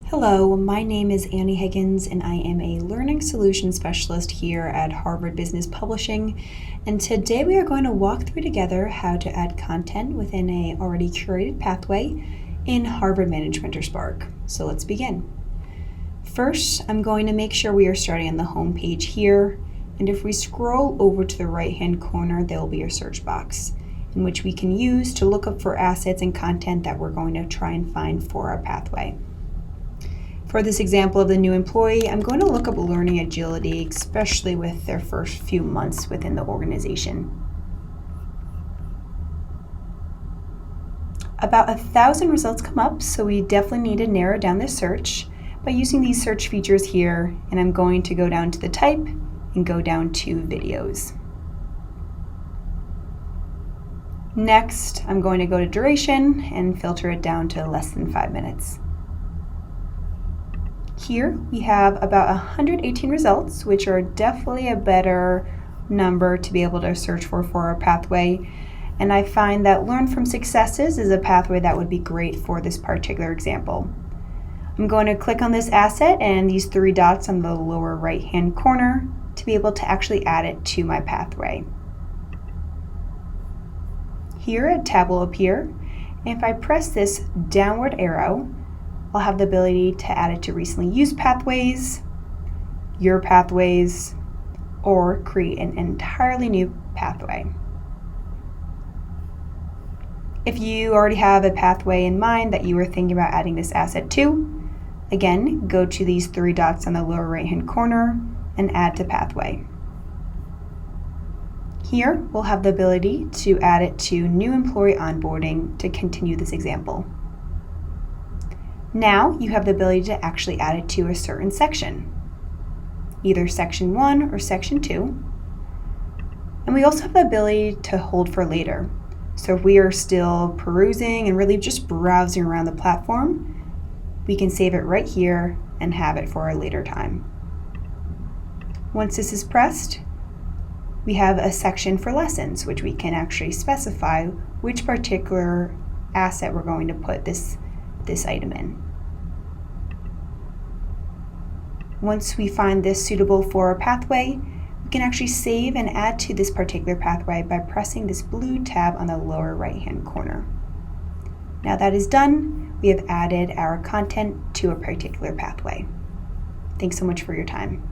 Hello, my name is Annie Higgins and I am a Learning Solution Specialist here at Harvard Business Publishing. And today we are going to walk through together how to add content within a already curated pathway in Harvard ManageMentor Spark. So let's begin. First, I'm going to make sure we are starting on the home page here. And if we scroll over to the right-hand corner, there will be a search box in which we can use to look up for assets and content that we're going to try and find for our pathway. For this example of the new employee, I'm going to look up learning agility, especially with their first few months within the organization. About 1,000 results come up, so we definitely need to narrow down this search by using these search features here, and I'm going to go down to the type and go down to videos. Next, I'm going to go to duration and filter it down to less than 5 minutes. Here we have about 118 results, which are definitely a better number to be able to search for our pathway. And I find that Learn from Successes is a pathway that would be great for this particular example. I'm going to click on this asset and these 3 dots on the lower right-hand corner to be able to actually add it to my pathway. Here a tab will appear, and if I press this downward arrow, I'll have the ability to add it to recently used pathways, your pathways, or create an entirely new pathway. If you already have a pathway in mind that you were thinking about adding this asset to, again, go to these 3 dots on the lower right-hand corner and add to pathway. Here, we'll have the ability to add it to new employee onboarding to continue this example. Now you have the ability to actually add it to a certain section, either section 1 or section 2. And we also have the ability to hold for later. So if we are still perusing and really just browsing around the platform, we can save it right here and have it for a later time. Once this is pressed, we have a section for lessons, which we can actually specify which particular asset we're going to put this item in. Once we find this suitable for our pathway, we can actually save and add to this particular pathway by pressing this blue tab on the lower right-hand corner. Now that is done, we have added our content to a particular pathway. Thanks so much for your time.